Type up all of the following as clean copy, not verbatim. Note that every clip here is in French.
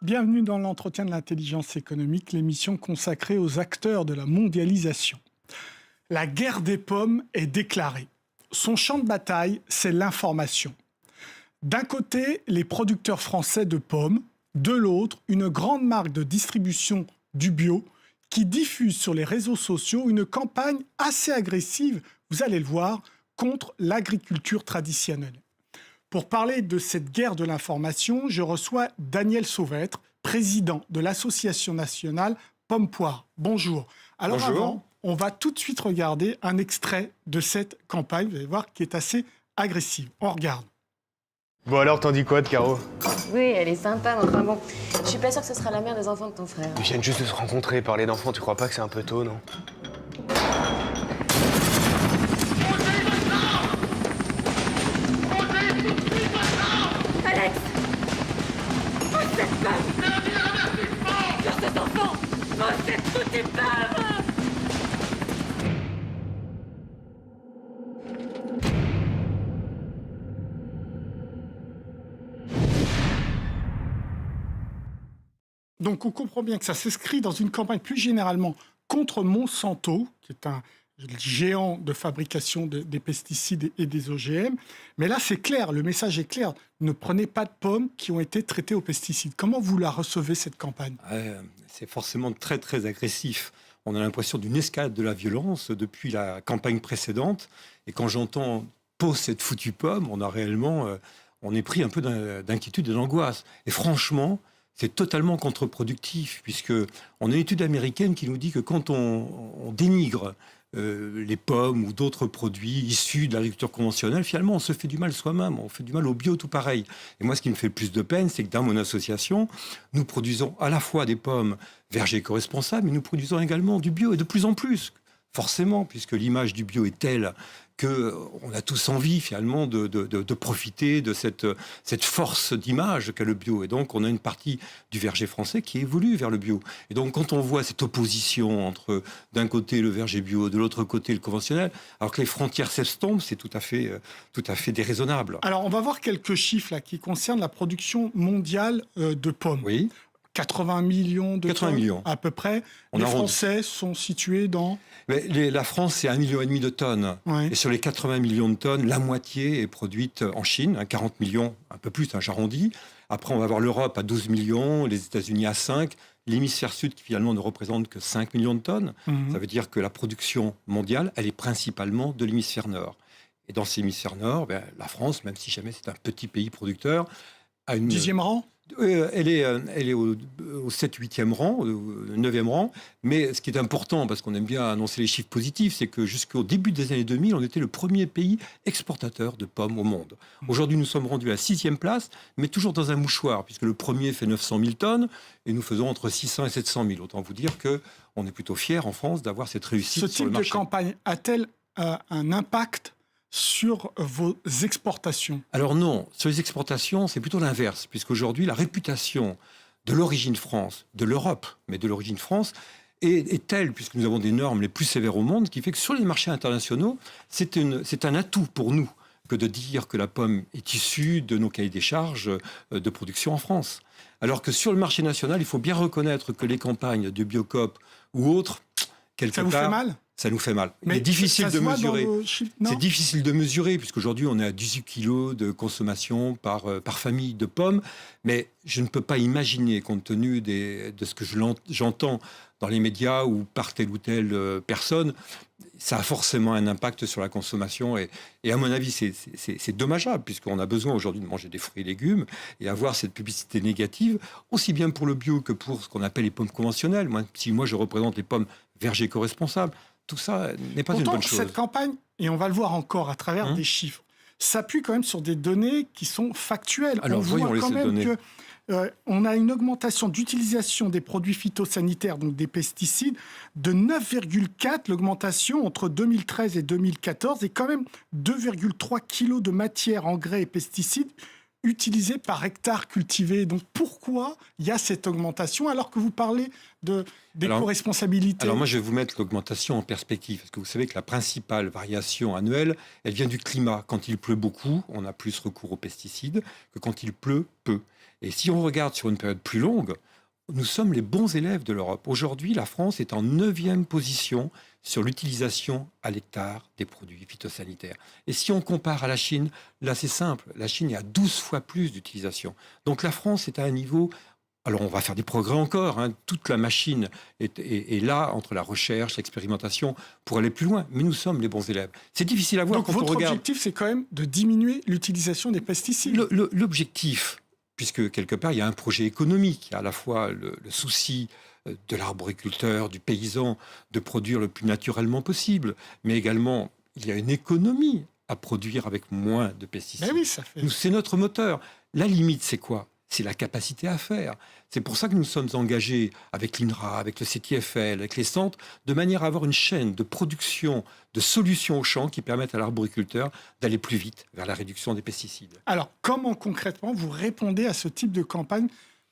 Bienvenue dans l'entretien de l'intelligence économique, l'émission consacrée aux acteurs de la mondialisation. La guerre des pommes est déclarée. Son champ de bataille, c'est l'information. D'un côté, les producteurs français de pommes, de l'autre, une grande marque de distribution du bio qui diffuse sur les réseaux sociaux une campagne assez agressive, vous allez le voir, contre l'agriculture traditionnelle. Pour parler de cette guerre de l'information, je reçois Daniel Sauvêtre, président de l'Association nationale Pommes-Poires. Bonjour. Alors Bonjour. avant, on va tout de suite regarder un extrait de cette campagne, vous allez voir, qui est assez agressive. On regarde. Bon alors, t'en dis quoi de Caro? Oui, elle est sympa, mais enfin bon, je suis pas sûre que ce sera la mère des enfants de ton frère. Ils viennent juste de se rencontrer, parler d'enfants, tu crois pas que c'est un peu tôt, non? Alex! Pose cette femme! Sur cet enfant! Pose cette foutue femme! Donc on comprend bien que ça s'inscrit dans une campagne plus généralement contre Monsanto, qui est un géant de fabrication des pesticides et des OGM. Mais là, c'est clair, le message est clair. Ne prenez pas de pommes qui ont été traitées aux pesticides. Comment vous la recevez, cette campagne ? C'est forcément très, très agressif. On a l'impression d'une escalade de la violence depuis la campagne précédente. Et quand j'entends « pose cette foutue pomme », on a réellement... on est pris un peu d'inquiétude et d'angoisse. Et franchement... c'est totalement contre-productif, puisqu'on a une étude américaine qui nous dit que quand on dénigre les pommes ou d'autres produits issus de l'agriculture conventionnelle, finalement, on se fait du mal soi-même, on fait du mal au bio tout pareil. Et moi, ce qui me fait le plus de peine, c'est que dans mon association, nous produisons à la fois des pommes vergers éco-responsables, mais nous produisons également du bio, et de plus en plus, forcément, puisque l'image du bio est telle qu'on a tous envie finalement de profiter de cette force d'image qu'a le bio. Et donc on a une partie du verger français qui évolue vers le bio. Et donc quand on voit cette opposition entre d'un côté le verger bio, de l'autre côté le conventionnel, alors que les frontières s'estompent, c'est tout à fait déraisonnable. Alors on va voir quelques chiffres là, qui concernent la production mondiale de pommes. Oui. 80 millions de 80 tonnes millions. à peu près. On les arrondit. Français sont situés dans... Mais la France, c'est 1,5 million de tonnes. Ouais. Et sur les 80 millions de tonnes, la moitié est produite en Chine, 40 millions, un peu plus, j'arrondis. Après, on va avoir l'Europe à 12 millions, les États-Unis à 5, l'hémisphère sud qui finalement ne représente que 5 millions de tonnes. Ça veut dire que la production mondiale, elle est principalement de l'hémisphère nord. Et dans cet hémisphère nord, la France, même si jamais c'est un petit pays producteur, a une... 10e rang ? Elle est au 7-8e rang, au 9e rang. Mais ce qui est important, parce qu'on aime bien annoncer les chiffres positifs, c'est que jusqu'au début des années 2000, on était le premier pays exportateur de pommes au monde. Aujourd'hui, nous sommes rendus à la 6e place, mais toujours dans un mouchoir, puisque le premier fait 900 000 tonnes et nous faisons entre 600 et 700 000. Autant vous dire qu'on est plutôt fiers en France d'avoir cette réussite Ce sur le type de marché. campagne a-t-elle un impact sur vos exportations? Alors non, sur les exportations, c'est plutôt l'inverse, puisqu'aujourd'hui, la réputation de l'origine France, de l'Europe, mais de l'origine France, est telle, puisque nous avons des normes les plus sévères au monde, qui fait que sur les marchés internationaux, c'est un atout pour nous que de dire que la pomme est issue de nos cahiers des charges de production en France. Alors que sur le marché national, il faut bien reconnaître que les campagnes de Biocop ou autres, quelque Ça vous part, fait mal? ça nous fait mal. Mais il est difficile ça se de voit dans mesurer. vos chiffres, non? C'est difficile de mesurer, puisqu'aujourd'hui, on est à 18 kilos de consommation par famille de pommes. Mais je ne peux pas imaginer, compte tenu de ce que j'entends dans les médias ou par telle ou telle personne, ça a forcément un impact sur la consommation. Et à mon avis, c'est dommageable, puisqu'on a besoin aujourd'hui de manger des fruits et légumes et avoir cette publicité négative, aussi bien pour le bio que pour ce qu'on appelle les pommes conventionnelles. Si moi, je représente les pommes vergers éco-responsables, tout ça n'est pas une bonne chose. Cette campagne, et on va le voir encore à travers des chiffres, s'appuie quand même sur des données qui sont factuelles. Alors, on voit voyons quand ces même données. que on a une augmentation d'utilisation des produits phytosanitaires, donc des pesticides, de 9,4. L'augmentation entre 2013 et 2014 est quand même 2,3 kilos de matière, engrais et pesticides utilisés par hectare cultivé. Donc pourquoi il y a cette augmentation alors que vous parlez d'éco-responsabilité? Alors moi, je vais vous mettre l'augmentation en perspective, parce que vous savez que la principale variation annuelle, elle vient du climat. Quand il pleut beaucoup, on a plus recours aux pesticides que quand il pleut peu. Et si on regarde sur une période plus longue, nous sommes les bons élèves de l'Europe. Aujourd'hui, la France est en 9e position sur l'utilisation à l'hectare des produits phytosanitaires. Et si on compare à la Chine, là c'est simple, la Chine, il y a 12 fois plus d'utilisation. Donc la France est à un niveau... Alors on va faire des progrès encore, hein. Toute la machine est là, entre la recherche, l'expérimentation, pour aller plus loin. Mais nous sommes les bons élèves. C'est difficile à voir. Donc quand on votre regarde. objectif, c'est quand même de diminuer l'utilisation des pesticides. L'objectif, puisque quelque part, il y a un projet économique, il y a à la fois le souci de l'arboriculteur, du paysan, de produire le plus naturellement possible, mais également, il y a une économie à produire avec moins de pesticides. Ben oui, ça fait... C'est notre moteur. La limite, c'est quoi? C'est la capacité à faire. C'est pour ça que nous sommes engagés avec l'INRA, avec le CTFL, avec les centres, de manière à avoir une chaîne de production, de solutions au champ qui permettent à l'arboriculteur d'aller plus vite vers la réduction des pesticides. Alors, comment concrètement vous répondez à ce type de campagne?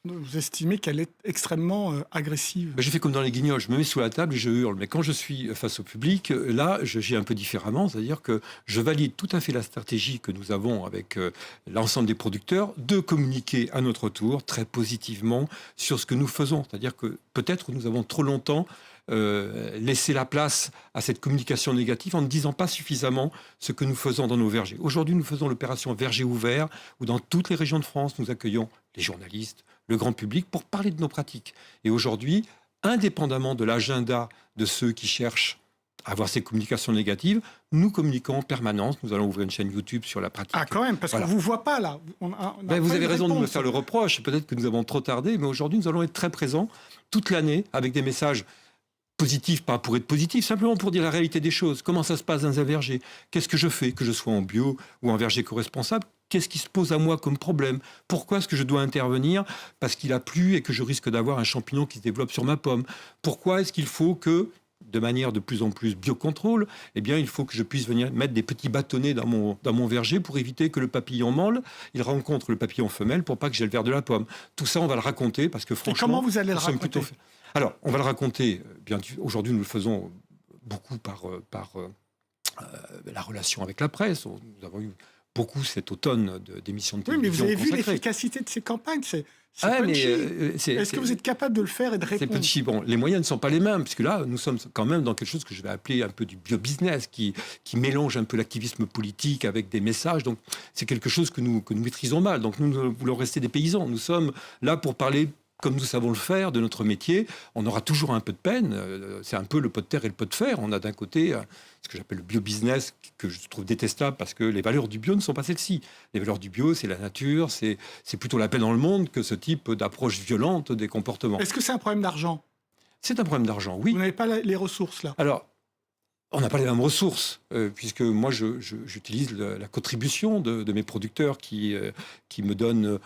Vous estimez qu'elle est extrêmement agressive? Je fais comme dans les Guignols, je me mets sous la table et je hurle. Mais quand je suis face au public, là, j'agis un peu différemment. C'est-à-dire que je valide tout à fait la stratégie que nous avons avec l'ensemble des producteurs de communiquer à notre tour très positivement sur ce que nous faisons. C'est-à-dire que peut-être nous avons trop longtemps laissé la place à cette communication négative en ne disant pas suffisamment ce que nous faisons dans nos vergers. Aujourd'hui, nous faisons l'opération Verger ouvert, où dans toutes les régions de France, nous accueillons les journalistes, le grand public, pour parler de nos pratiques. Et aujourd'hui, indépendamment de l'agenda de ceux qui cherchent à avoir ces communications négatives, nous communiquons en permanence. Nous allons ouvrir une chaîne YouTube sur la pratique. Ah, quand même, parce Voilà. qu'on ne vous voit pas, là. Vous avez raison de me faire le reproche. Peut-être que nous avons trop tardé, mais aujourd'hui, nous allons être très présents toute l'année avec des messages positif, pas pour être positif, simplement pour dire la réalité des choses. Comment ça se passe dans un verger? Qu'est-ce que je fais, que je sois en bio ou en verger éco-responsable? Qu'est-ce qui se pose à moi comme problème? Pourquoi est-ce que je dois intervenir parce qu'il a plu et que je risque d'avoir un champignon qui se développe sur ma pomme? Pourquoi est-ce qu'il faut que, de manière de plus en plus biocontrôle, eh bien, il faut que je puisse venir mettre des petits bâtonnets dans mon verger pour éviter que le papillon mâle, il rencontre le papillon femelle pour pas que j'ai le ver de la pomme. Tout ça, on va le raconter parce que franchement... Et comment vous allez le raconter? Alors, on va le raconter, bien aujourd'hui nous le faisons beaucoup par la relation avec la presse. Nous avons eu beaucoup cet automne d'émissions de télévision. Oui, mais vous avez vu consacrées. l'efficacité de ces campagnes, c'est Ah, punchy. mais, Est-ce que vous êtes capable de le faire et de c'est répondre? petit. Bon, les moyens ne sont pas les mêmes, puisque là, nous sommes quand même dans quelque chose que je vais appeler un peu du bio-business, qui mélange un peu l'activisme politique avec des messages. Donc, c'est quelque chose que nous maîtrisons mal. Donc, nous voulons rester des paysans. Nous sommes là pour parler comme nous savons le faire, de notre métier. On aura toujours un peu de peine. C'est un peu le pot de terre et le pot de fer. On a d'un côté ce que j'appelle le bio-business, que je trouve détestable parce que les valeurs du bio ne sont pas celles-ci. Les valeurs du bio, c'est la nature, c'est plutôt la paix dans le monde que ce type d'approche violente des comportements. Est-ce que c'est un problème d'argent? C'est un problème d'argent, oui. Vous n'avez pas les ressources, là? Alors, on n'a pas les mêmes ressources, puisque moi, j'utilise la contribution de mes producteurs qui me donnent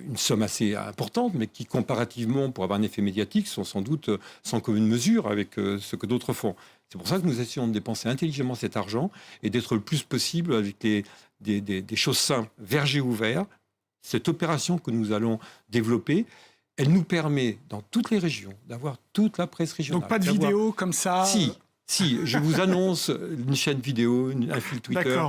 une somme assez importante, mais qui, comparativement, pour avoir un effet médiatique, sont sans doute sans commune mesure avec ce que d'autres font. C'est pour ça que nous essayons de dépenser intelligemment cet argent et d'être le plus possible avec des choses simples. Verger ouvert, cette opération que nous allons développer, elle nous permet, dans toutes les régions, d'avoir toute la presse régionale. Donc pas de vidéo comme ça? Si, je vous annonce une chaîne vidéo, un fil Twitter,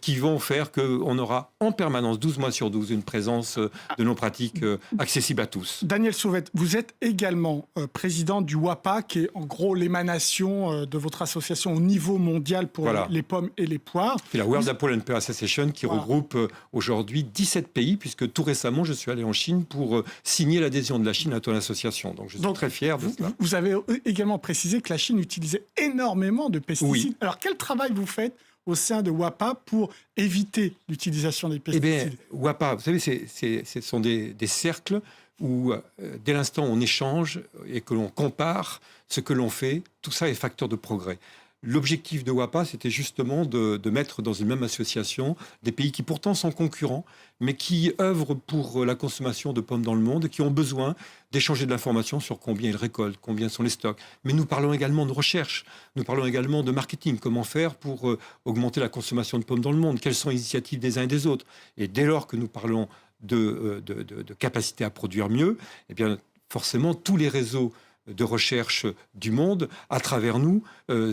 qui vont faire qu'on aura en permanence, 12 mois sur 12, une présence de nos pratiques accessible à tous. Daniel Sauvette, vous êtes également président du WAPA, qui est en gros l'émanation de votre association au niveau mondial pour les pommes et les poires. C'est la World Apple and Pear Association qui regroupe aujourd'hui 17 pays, puisque tout récemment, je suis allé en Chine pour signer l'adhésion de la Chine à ton association. Donc je suis très fier de cela. Vous avez également précisé que la Chine utilisait énormément de pesticides. Oui. Alors, quel travail vous faites au sein de WAPA pour éviter l'utilisation des pesticides? Eh bien, WAPA, vous savez, ce sont des cercles où, dès l'instant où on échange et que l'on compare ce que l'on fait, tout ça est facteur de progrès. L'objectif de WAPA, c'était justement de mettre dans une même association des pays qui pourtant sont concurrents, mais qui œuvrent pour la consommation de pommes dans le monde, qui ont besoin d'échanger de l'information sur combien ils récoltent, combien sont les stocks. Mais nous parlons également de recherche, nous parlons également de marketing, comment faire pour augmenter la consommation de pommes dans le monde, quelles sont les initiatives des uns et des autres. Et dès lors que nous parlons de capacité à produire mieux, eh bien, forcément, tous les réseaux de recherche du monde, à travers nous,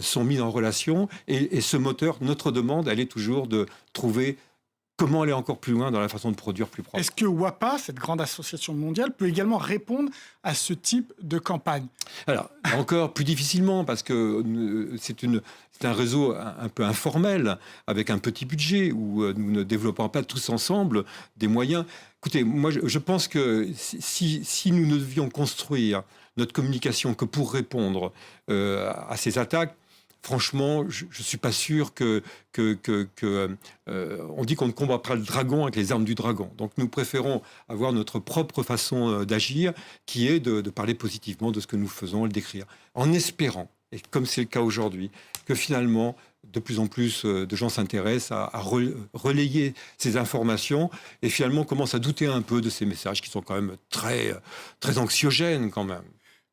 sont mis en relation. Et ce moteur, notre demande, elle est toujours de trouver comment aller encore plus loin dans la façon de produire plus propre. Est-ce que WAPA, cette grande association mondiale, peut également répondre à ce type de campagne? Alors, encore plus difficilement, parce que c'est un réseau un peu informel, avec un petit budget, où nous ne développons pas tous ensemble des moyens. Écoutez, moi, je pense que si nous ne devions construire notre communication que pour répondre à ces attaques, franchement, je ne suis pas sûr on dit qu'on ne combat pas le dragon avec les armes du dragon. Donc nous préférons avoir notre propre façon d'agir, qui est de parler positivement de ce que nous faisons, le décrire. En espérant, et comme c'est le cas aujourd'hui, que finalement, de plus en plus de gens s'intéressent à relayer ces informations et finalement commencent à douter un peu de ces messages qui sont quand même très, très anxiogènes quand même.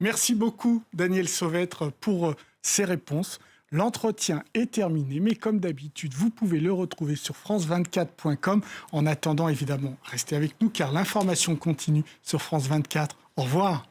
Merci beaucoup, Daniel Sauvêtre, pour ces réponses. L'entretien est terminé, mais comme d'habitude, vous pouvez le retrouver sur france24.com. En attendant, évidemment, restez avec nous car l'information continue sur France 24. Au revoir.